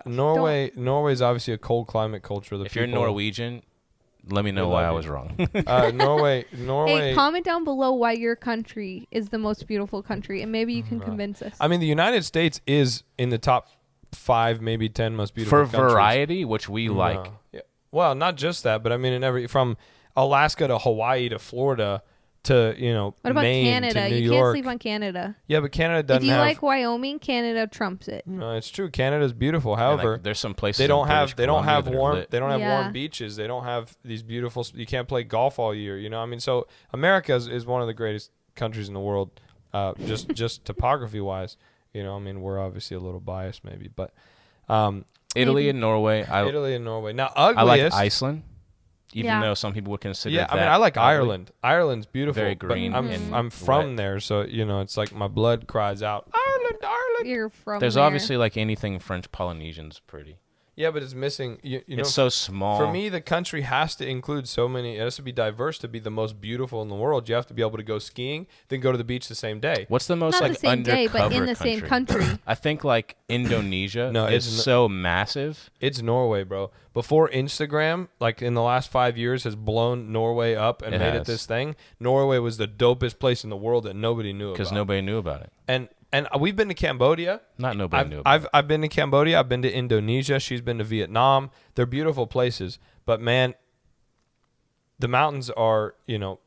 Speaker 2: Norway's obviously a cold climate culture.
Speaker 1: If you're Norwegian, let me know why I was wrong.
Speaker 2: Norway.
Speaker 3: Hey, comment down below why your country is the most beautiful country, and maybe you can convince us.
Speaker 2: I mean, the United States is in the top 5, maybe 10 most beautiful
Speaker 1: countries. For variety, which we like.
Speaker 2: Yeah. Well, not just that, but I mean, from Alaska to Hawaii to Florida, to
Speaker 3: What about
Speaker 2: Maine
Speaker 3: Canada?
Speaker 2: to New
Speaker 3: You
Speaker 2: York.
Speaker 3: can't sleep on Canada.
Speaker 2: Yeah, but Canada doesn't
Speaker 3: If you
Speaker 2: have.
Speaker 3: like Wyoming, Canada trumps it.
Speaker 2: No, it's true. Canada's beautiful.
Speaker 1: And,
Speaker 2: However,
Speaker 1: like, there's some places
Speaker 2: they don't
Speaker 1: in
Speaker 2: have
Speaker 1: British Columbia that are
Speaker 2: warm
Speaker 1: lit.
Speaker 2: they don't have
Speaker 3: Yeah.
Speaker 2: warm beaches. They don't have these beautiful. You can't play golf all year. I mean, so America is one of the greatest countries in the world, just topography wise. I mean, we're obviously a little biased maybe, but
Speaker 1: Italy
Speaker 3: Maybe.
Speaker 1: and Norway.
Speaker 2: Italy and Norway. Now,
Speaker 1: I like
Speaker 2: ugliest.
Speaker 1: Iceland, even
Speaker 3: Yeah.
Speaker 1: though some people would consider
Speaker 2: Yeah,
Speaker 1: that
Speaker 2: I mean, I like
Speaker 1: ugly.
Speaker 2: Ireland. Ireland's beautiful.
Speaker 1: Very
Speaker 2: but
Speaker 1: green
Speaker 3: and
Speaker 2: I'm from
Speaker 1: wet.
Speaker 2: there, so it's like my blood cries out, Ireland, Ireland.
Speaker 3: You're from
Speaker 1: There's
Speaker 3: there.
Speaker 1: obviously like anything French Polynesian's pretty.
Speaker 2: Yeah, but it's missing.
Speaker 1: It's so small.
Speaker 2: For me, the country has to include so many. It has to be diverse to be the most beautiful in the world. You have to be able to go skiing, then go to the beach the same day.
Speaker 1: What's the most
Speaker 3: Not
Speaker 1: like
Speaker 3: the same day, but in
Speaker 1: undercover
Speaker 3: the same
Speaker 1: country?
Speaker 3: country.
Speaker 1: I think like Indonesia
Speaker 2: No,
Speaker 1: is
Speaker 2: it's
Speaker 1: so massive.
Speaker 2: It's Norway, bro. Before Instagram, like in the last 5 years, has blown Norway up and
Speaker 1: It
Speaker 2: made it
Speaker 1: has.
Speaker 2: this thing. Norway was the dopest place in the world that nobody knew about.
Speaker 1: Because nobody knew about it.
Speaker 2: And we've been to Cambodia.
Speaker 1: Not nobody knew about it.
Speaker 2: I've been to Cambodia. I've been to Indonesia. She's been to Vietnam. They're beautiful places. But man, the mountains are, in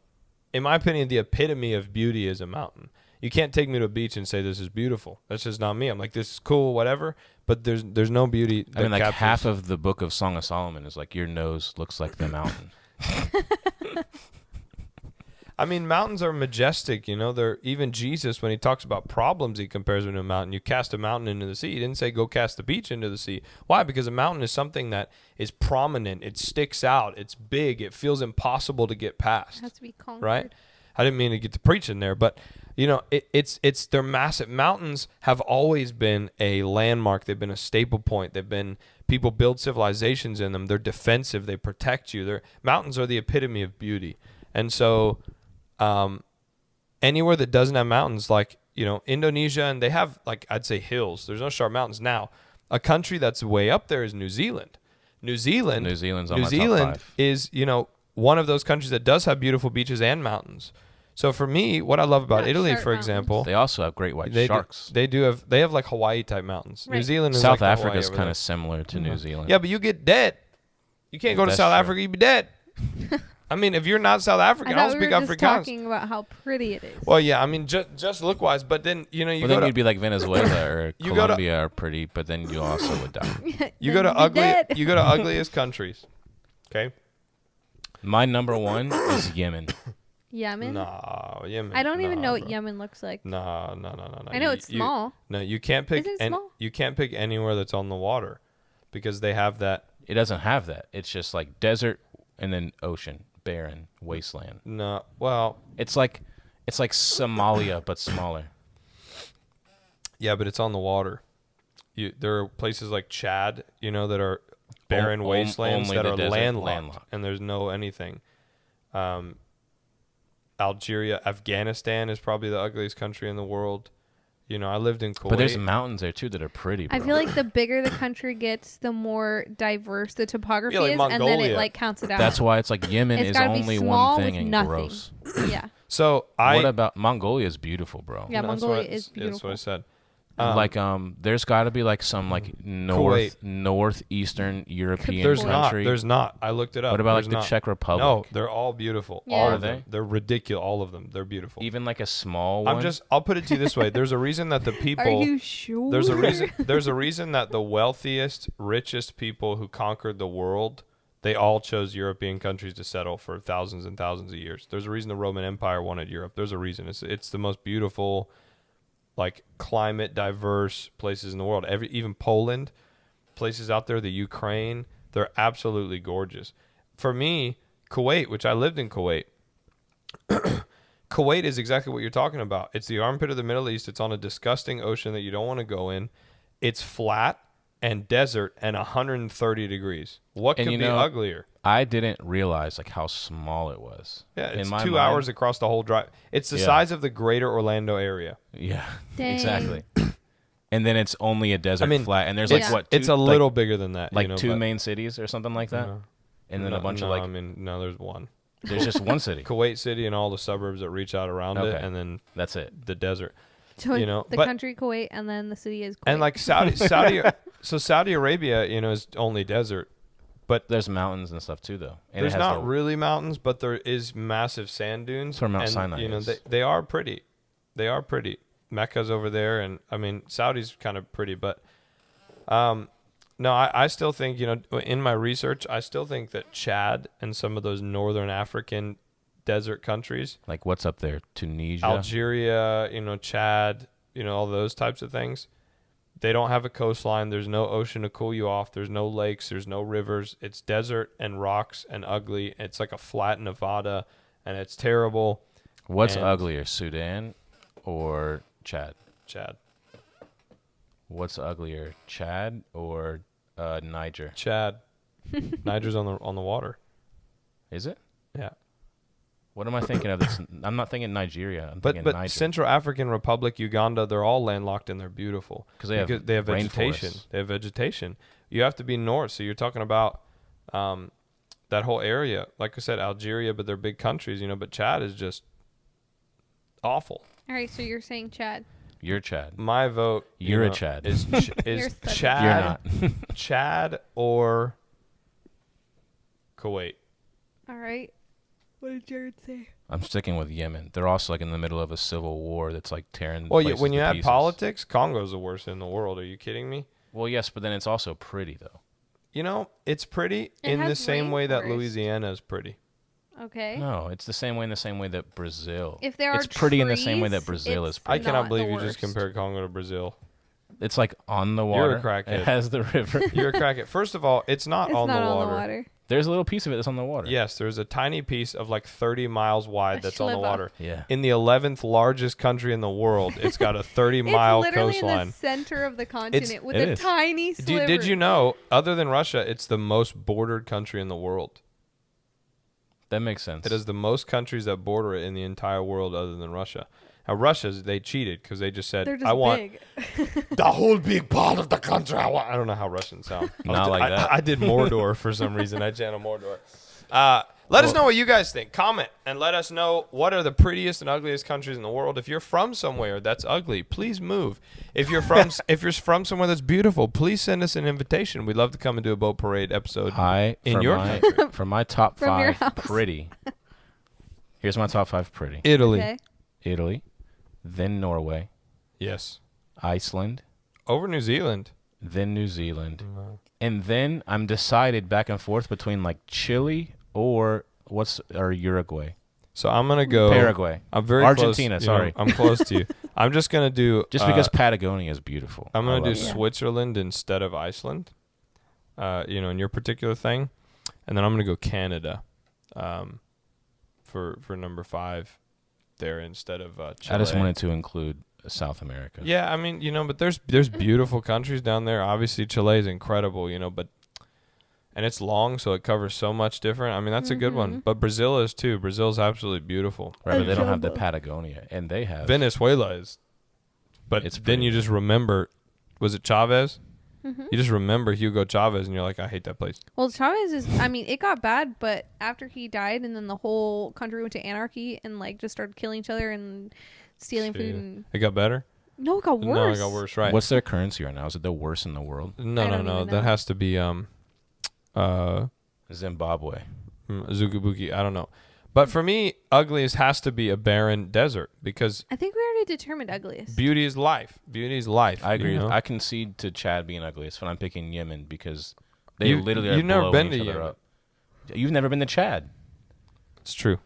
Speaker 2: my opinion, the epitome of beauty is a mountain. You can't take me to a beach and say this is beautiful. That's just not me. I'm like, this is cool, whatever. But there's no beauty.
Speaker 1: I mean, like
Speaker 2: captures.
Speaker 1: half of the book of Song of Solomon is like your nose looks like the mountain.
Speaker 2: I mean, mountains are majestic. They're even Jesus when he talks about problems, he compares them to a mountain. You cast a mountain into the sea. He didn't say go cast the beach into the sea. Why? Because a mountain is something that is prominent. It sticks out. It's big. It feels impossible to get past.
Speaker 3: It has to be conquered.
Speaker 2: Right? I didn't mean to get to preaching there, but they're massive. Mountains have always been a landmark. They've been a staple point. People build civilizations in them. They're defensive. They protect you. Mountains are the epitome of beauty. And so anywhere that doesn't have mountains, like Indonesia, and they have like I'd say hills. There's no sharp mountains. Now, a country that's way up there is New Zealand. New Zealand's on my top 5. Is one of those countries that does have beautiful beaches and mountains. So for me, what I love about
Speaker 3: Not
Speaker 2: Italy,
Speaker 3: sharp
Speaker 2: for example,
Speaker 1: They also have great white sharks.
Speaker 2: They have like Hawaii type mountains. New
Speaker 3: Right.
Speaker 2: Zealand is
Speaker 1: South
Speaker 2: like
Speaker 1: Africa is
Speaker 2: Hawaii over
Speaker 1: kind
Speaker 2: there.
Speaker 1: of similar to New Zealand.
Speaker 2: Yeah, but you get dead. You can't go to
Speaker 1: That's
Speaker 2: South
Speaker 1: true.
Speaker 2: Africa, you be dead. I mean, if you're not South
Speaker 3: I
Speaker 2: African, I
Speaker 3: thought
Speaker 2: don't
Speaker 3: we
Speaker 2: speak
Speaker 3: were just
Speaker 2: Afrikaans.
Speaker 3: talking about how pretty it is.
Speaker 2: Well, yeah, I mean, just look wise, but then you
Speaker 1: Well,
Speaker 2: go
Speaker 1: then
Speaker 2: to
Speaker 1: you'd be like Venezuela or
Speaker 2: You go to-
Speaker 1: Colombia are pretty, but then you also would die.
Speaker 2: you go to
Speaker 3: Then you'd be dead.
Speaker 2: you go to ugliest countries. Okay.
Speaker 1: My number 1 is Yemen.
Speaker 3: Yemen?
Speaker 2: Nah, Yemen.
Speaker 3: I don't even know what
Speaker 2: bro.
Speaker 3: Yemen looks like.
Speaker 2: No.
Speaker 3: I know it's small.
Speaker 2: No, you can't pick.
Speaker 3: Is it small?
Speaker 2: You can't pick anywhere that's on the water, because they have that.
Speaker 1: It doesn't have that. It's just like desert and then ocean, barren, wasteland.
Speaker 2: No, well,
Speaker 1: It's like Somalia but smaller.
Speaker 2: yeah, but it's on the water. There are places like Chad, that are barren wastelands
Speaker 1: only
Speaker 2: that
Speaker 1: the
Speaker 2: are
Speaker 1: desert,
Speaker 2: landlocked, and there's no anything. Algeria, Afghanistan is probably the ugliest country in the world. I lived in Kuwait.
Speaker 1: But there's mountains there too that are pretty, bro.
Speaker 3: I feel like the bigger the country gets, the more diverse the topography
Speaker 2: like
Speaker 3: is, and then
Speaker 2: Mongolia.
Speaker 3: it like counts it out.
Speaker 1: That's why it's like Yemen
Speaker 3: It's
Speaker 1: is
Speaker 3: gotta be
Speaker 1: only
Speaker 3: small
Speaker 1: one thing
Speaker 3: with
Speaker 1: and
Speaker 3: nothing.
Speaker 1: gross.
Speaker 3: Yeah.
Speaker 2: So
Speaker 1: What about Mongolia is beautiful, bro.
Speaker 3: Yeah,
Speaker 2: No, that's
Speaker 3: Mongolia
Speaker 2: what-
Speaker 3: is
Speaker 2: yeah, That's what I
Speaker 3: beautiful.
Speaker 2: said.
Speaker 1: There's got to be like some like northeastern European
Speaker 2: There's
Speaker 1: country.
Speaker 2: not. There's not. I looked it up.
Speaker 1: What about
Speaker 2: There's
Speaker 1: like the
Speaker 2: not.
Speaker 1: Czech Republic?
Speaker 2: No, they're all beautiful.
Speaker 3: Yeah.
Speaker 2: All
Speaker 3: Are
Speaker 2: of them. They're ridiculous. All of them. They're beautiful.
Speaker 1: Even like a small one.
Speaker 2: I'll put it to you this way. There's a reason that the people.
Speaker 3: Are you sure?
Speaker 2: There's a reason that the wealthiest, richest people who conquered the world, they all chose European countries to settle for thousands and thousands of years. There's a reason the Roman Empire wanted Europe. There's a reason. It's the most beautiful, like climate diverse places in the world. Even Poland, places out there, the Ukraine, they're absolutely gorgeous. For me, Kuwait, which I lived in Kuwait. Kuwait is exactly what you're talking about. It's the armpit of the Middle East. It's on a disgusting ocean that you don't want to go in. It's flat and desert and 130 degrees. What could be uglier?
Speaker 1: I didn't realize like how small it was.
Speaker 2: Yeah, it's
Speaker 1: In my
Speaker 2: 2
Speaker 1: mind-
Speaker 2: hours across the whole drive. It's the
Speaker 1: Yeah.
Speaker 2: size of the greater Orlando area.
Speaker 1: Yeah,
Speaker 3: Dang.
Speaker 1: exactly. And then it's only a desert flat, and there's like
Speaker 3: Yeah.
Speaker 1: what?
Speaker 2: It's
Speaker 1: two-
Speaker 2: a
Speaker 1: like-
Speaker 2: little bigger than that.
Speaker 1: like
Speaker 2: but-
Speaker 1: two main cities or something like that, and then a bunch of like.
Speaker 2: I mean, no, there's one.
Speaker 1: There's just one city.
Speaker 2: Kuwait City and all the suburbs that reach out around it,
Speaker 1: Okay.
Speaker 2: and then
Speaker 1: That's it.
Speaker 2: the desert.
Speaker 3: So the
Speaker 2: but-
Speaker 3: country Kuwait, and then the city is Kuwait.
Speaker 2: And like Saudi Arabia, is only desert. But
Speaker 1: There's mountains and stuff too, though. And
Speaker 2: there's
Speaker 1: it has
Speaker 2: not really mountains, but there is massive sand dunes.
Speaker 1: That's where Mount
Speaker 2: and,
Speaker 1: Sinai
Speaker 2: you know,
Speaker 1: is.
Speaker 2: they are pretty. They are pretty. Mecca's over there, and I mean Saudi's kind of pretty, but no, I still think, you know, in my research, I still think that Chad and some of those northern African desert countries,
Speaker 1: like what's up there? Tunisia.
Speaker 2: Algeria, you know, Chad, you know, all those types of things. They don't have a coastline. There's no ocean to cool you off. There's no lakes. There's no rivers. It's desert and rocks and ugly. It's like a flat Nevada, and it's terrible.
Speaker 1: What's
Speaker 2: And-
Speaker 1: uglier, Sudan or Chad?
Speaker 2: Chad.
Speaker 1: What's uglier, Chad or Niger?
Speaker 2: Chad. Niger's on the water.
Speaker 1: Is it?
Speaker 2: Yeah.
Speaker 1: What am I thinking of? I'm not thinking Nigeria. I'm
Speaker 2: But
Speaker 1: thinking Niger.
Speaker 2: Central African Republic, Uganda, they're all landlocked and they're beautiful.
Speaker 1: 'Cause they have
Speaker 2: vegetation.
Speaker 1: rainforests.
Speaker 2: They have vegetation. You have to be north, so you're talking about that whole area. Like I said, Algeria, but they're big countries, you know. But Chad is just awful.
Speaker 3: All right, so you're saying Chad.
Speaker 1: You're Chad.
Speaker 2: My vote.
Speaker 1: You're
Speaker 2: you
Speaker 1: a
Speaker 2: know,
Speaker 1: Chad.
Speaker 2: Is
Speaker 3: You're such a
Speaker 2: Chad?
Speaker 1: You're not.
Speaker 2: Chad or Kuwait?
Speaker 3: All right. What did Jared say?
Speaker 1: I'm sticking with Yemen. They're also like in the middle of a civil war that's like tearing.
Speaker 2: Well,
Speaker 1: places
Speaker 2: when you
Speaker 1: to
Speaker 2: add
Speaker 1: pieces.
Speaker 2: politics, Congo's the worst in the world. Are you kidding me?
Speaker 1: Well, yes, but then it's also pretty though.
Speaker 2: You know, it's pretty
Speaker 3: It
Speaker 2: in the
Speaker 3: has
Speaker 2: same way that
Speaker 3: rainforest.
Speaker 2: Louisiana is pretty.
Speaker 3: Okay.
Speaker 1: No, it's the same way that Brazil.
Speaker 3: If there are
Speaker 1: it's pretty in the same way that
Speaker 3: trees,
Speaker 1: Brazil
Speaker 3: it's
Speaker 1: is
Speaker 2: I
Speaker 1: pretty.
Speaker 2: cannot
Speaker 3: not
Speaker 2: believe
Speaker 3: the
Speaker 2: you just
Speaker 3: worst.
Speaker 2: compared Congo to Brazil.
Speaker 1: It's like on the
Speaker 2: You're
Speaker 1: water.
Speaker 2: a crackhead.
Speaker 1: It has the river.
Speaker 2: You're a crackhead. First of all, it's not,
Speaker 3: It's
Speaker 2: on,
Speaker 3: not
Speaker 2: the
Speaker 3: on
Speaker 2: water.
Speaker 3: the water.
Speaker 1: There's a little piece of it that's on the water.
Speaker 2: Yes, there's a tiny piece of like 30 miles wide
Speaker 3: A
Speaker 2: that's on the
Speaker 3: sliver.
Speaker 2: water.
Speaker 1: Yeah.
Speaker 2: In the 11th largest country in the world, it's got a 30-mile
Speaker 3: It's literally in
Speaker 2: coastline.
Speaker 3: the center of the continent with
Speaker 1: it
Speaker 3: a
Speaker 1: is.
Speaker 3: tiny sliver.
Speaker 2: Did you know, other than Russia, it's the most bordered country in the world?
Speaker 1: That makes sense.
Speaker 2: It has the most countries that border it in the entire world other than Russia. Now, Russia's, they cheated because they just said,
Speaker 3: They're just
Speaker 2: I want
Speaker 3: big.
Speaker 2: the whole big part of the country. I don't know how Russians sound.
Speaker 1: Not like that.
Speaker 2: I did Mordor for some reason. I channel Mordor. Let us know what you guys think. Comment and let us know what are the prettiest and ugliest countries in the world. If you're from somewhere that's ugly, please move. If you're from somewhere that's beautiful, please send us an invitation. We'd love to come and do a boat parade episode in
Speaker 1: for
Speaker 2: your
Speaker 1: my,
Speaker 2: country.
Speaker 1: for my top
Speaker 3: From your
Speaker 1: 5
Speaker 3: house.
Speaker 1: pretty. Here's my top 5 pretty.
Speaker 2: Italy.
Speaker 3: Okay.
Speaker 1: Italy, then Norway,
Speaker 2: Yes.
Speaker 1: Iceland,
Speaker 2: Over New Zealand.
Speaker 1: then New Zealand, and then I'm decided back and forth between like Chile or Uruguay,
Speaker 2: So I'm gonna go
Speaker 1: Paraguay,
Speaker 2: I'm very
Speaker 1: Argentina,
Speaker 2: close, you know,
Speaker 1: sorry.
Speaker 2: I'm close to you. I'm just gonna do
Speaker 1: just because Patagonia is beautiful.
Speaker 2: I'm
Speaker 1: I
Speaker 2: gonna do
Speaker 1: love it.
Speaker 2: Switzerland instead of Iceland. You know, in your particular thing, and then I'm gonna go Canada, for number 5, there instead of Chile.
Speaker 1: I just wanted to include South America.
Speaker 2: Yeah, I mean, you know, but there's beautiful countries down there. Obviously, Chile is incredible, you know, and it's long, so it covers so much different. I mean, that's a good one. But Brazil is too. Brazil's absolutely beautiful.
Speaker 1: Right, but they don't have the
Speaker 3: Aruba.
Speaker 1: Patagonia, and they have
Speaker 2: Venezuela is, but
Speaker 1: It's
Speaker 2: then
Speaker 1: pretty.
Speaker 2: you just remember, was it Chavez? You just remember Hugo Chavez, and you're like, I hate that place.
Speaker 3: Well, Chavez is, I mean, it got bad, but after he died and then the whole country went to anarchy and like just started killing each other and stealing food and
Speaker 2: It got better.
Speaker 3: no, it got worse.
Speaker 2: No, it got worse. Right?
Speaker 1: What's their currency right now? Is it the worst in the world?
Speaker 2: No,
Speaker 3: I
Speaker 2: no,
Speaker 3: don't
Speaker 2: no.
Speaker 3: even
Speaker 2: That
Speaker 3: know.
Speaker 2: has to be
Speaker 1: Zimbabwe.
Speaker 2: Zugabuki. I don't know. But for me, ugliest has to be a barren desert because
Speaker 3: I think we already determined ugliest.
Speaker 2: beauty is life. Beauty is life.
Speaker 1: I agree.
Speaker 2: you know?
Speaker 1: I concede to Chad being ugliest, but I'm picking Yemen because they
Speaker 2: You-
Speaker 1: literally
Speaker 2: you've
Speaker 1: are
Speaker 2: never
Speaker 1: blowing
Speaker 2: been
Speaker 1: each
Speaker 2: to
Speaker 1: other
Speaker 2: Yemen.
Speaker 1: up. You've never been to Chad.
Speaker 2: It's true.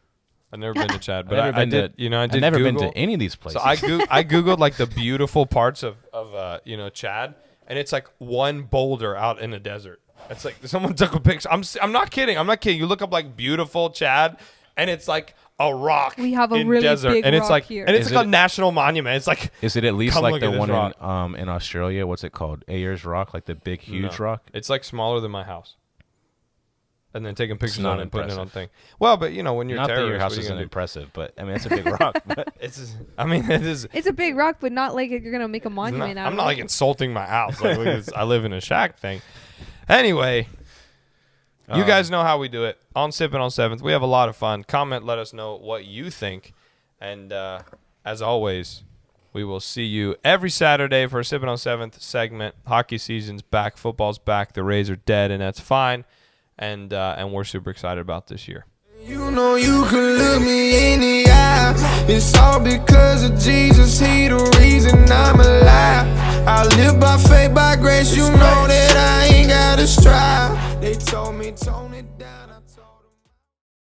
Speaker 2: I've never been to Chad, but
Speaker 1: I've never
Speaker 2: I
Speaker 1: been
Speaker 2: did.
Speaker 1: to,
Speaker 2: You know, I did.
Speaker 1: I've never
Speaker 2: Google.
Speaker 1: been to any of these places.
Speaker 2: So I googled like the beautiful parts of you know, Chad, and it's like one boulder out in the desert. It's like someone took a picture. I'm not kidding. I'm not kidding. You look up like beautiful Chad, and it's like a rock.
Speaker 3: We have a
Speaker 2: in
Speaker 3: really
Speaker 2: desert,
Speaker 3: big
Speaker 2: and it's
Speaker 3: rock
Speaker 2: like
Speaker 3: here.
Speaker 2: and it's
Speaker 1: Is
Speaker 2: like
Speaker 1: it-
Speaker 2: a national monument. It's like
Speaker 1: Is it at least
Speaker 2: Come
Speaker 1: like
Speaker 2: look
Speaker 1: the
Speaker 2: at this
Speaker 1: one
Speaker 2: rock.
Speaker 1: in Australia? What's it called? Ayers Rock, like the big, huge
Speaker 2: No.
Speaker 1: rock.
Speaker 2: It's like smaller than my house. And then taking pictures
Speaker 1: not
Speaker 2: on it and putting it on
Speaker 1: impressive.
Speaker 2: thing. Well, but you know, when you're
Speaker 1: Not that
Speaker 2: terrorist,
Speaker 1: your house
Speaker 2: what are you
Speaker 1: isn't
Speaker 2: gonna do?
Speaker 1: impressive, but I mean it's a big rock. But
Speaker 2: It's I mean, it is.
Speaker 3: It's a big rock, but not like you're gonna make a monument out
Speaker 2: I'm
Speaker 3: of
Speaker 2: not
Speaker 3: it.
Speaker 2: like insulting my house. Like, look at this, I live in a shack thing. Anyway, you guys know how we do it on Sippin' on 7th. We have a lot of fun. Comment, let us know what you think. And as always, we will see you every Saturday for a Sippin' on 7th segment. Hockey season's back. Football's back. The Rays are dead, and that's fine. and we're super excited about this year.
Speaker 4: You know you can look me in the eye. It's all because of Jesus. He the reason I'm alive. I live by faith, by grace. You know that I ain't gotta strive. They told me, Tony.